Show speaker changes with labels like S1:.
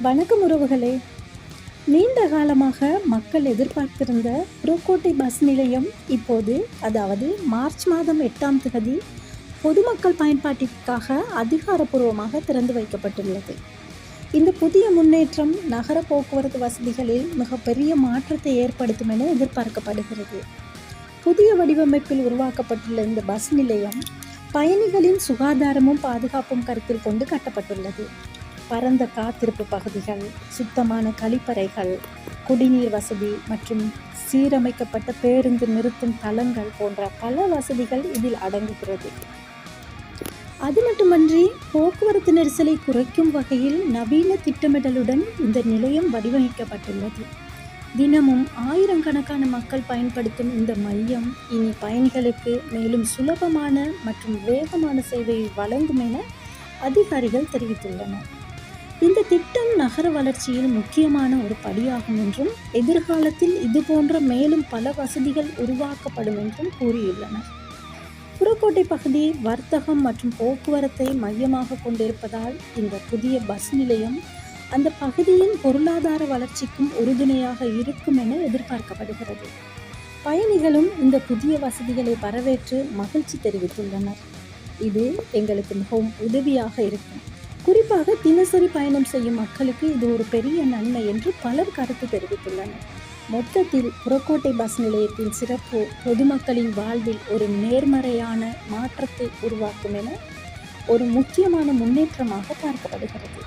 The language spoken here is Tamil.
S1: வணக்கம் உறவுகளே. நீண்ட காலமாக மக்கள் எதிர்பார்த்திருந்த புறக்கோட்டை பஸ் நிலையம் இப்போது, அதாவது மார்ச் மாதம் 8ஆம் தேதி பொதுமக்கள் பயன்பாட்டிற்காக அதிகாரப்பூர்வமாக திறந்து வைக்கப்பட்டுள்ளது. இந்த புதிய முன்னேற்றம் நகர போக்குவரத்து வசதிகளில் மிகப்பெரிய மாற்றத்தை ஏற்படுத்தும் என எதிர்பார்க்கப்படுகிறது. புதிய வடிவமைப்பில் உருவாக்கப்பட்டுள்ள இந்த பஸ் நிலையம் பயணிகளின் சுகாதாரமும் பாதுகாப்பும் கருத்தில் கொண்டு கட்டப்பட்டுள்ளது. பரந்த காத்திருப்பு பகுதிகள், சுத்தமான கழிப்பறைகள், குடிநீர் வசதி மற்றும் சீரமைக்கப்பட்ட பேருந்து நிறுத்தும் தளங்கள் போன்ற பல வசதிகள் இதில் அடங்குகிறது. அது மட்டுமன்றி போக்குவரத்து நெரிசலை குறைக்கும் வகையில் நவீன திட்டமிடலுடன் இந்த நிலையம் வடிவமைக்கப்பட்டுள்ளது. தினமும் ஆயிரக்கணக்கான மக்கள் பயன்படுத்தும் இந்த மையம் இனி பயணிகளுக்கு மேலும் சுலபமான மற்றும் வேகமான சேவையை வழங்கும் என அதிகாரிகள் தெரிவித்துள்ளனர். இந்த திட்டம் நகர வளர்ச்சியில் முக்கியமான ஒரு படியாகும் என்றும், எதிர்காலத்தில் இதுபோன்ற மேலும் பல வசதிகள் உருவாக்கப்படும் என்றும் கூறியுள்ளனர். புறக்கோட்டை பகுதி வர்த்தகம் மற்றும் போக்குவரத்தை மையமாக கொண்டிருப்பதால் இந்த புதிய பஸ் நிலையம் அந்த பகுதியின் பொருளாதார வளர்ச்சிக்கும் உறுதுணையாக இருக்கும் என எதிர்பார்க்கப்படுகிறது. பயணிகளும் இந்த புதிய வசதிகளை வரவேற்று மகிழ்ச்சி தெரிவித்துள்ளனர். இது எங்களுக்கு மிகவும் உதவியாக இருக்கும். குறிப்பாக தினசரி பயணம் செய்யும் மக்களுக்கு இது ஒரு பெரிய நன்மை என்று பலர் கருத்து தெரிவித்துள்ளனர். மொத்தத்தில் புறக்கோட்டை பஸ் நிலையத்தின் சிறப்பு பொதுமக்களின் வாழ்வில் ஒரு நேர்மறையான மாற்றத்தை உருவாக்கும் என ஒரு முக்கியமான முன்னேற்றமாக பார்க்கப்படுகிறது.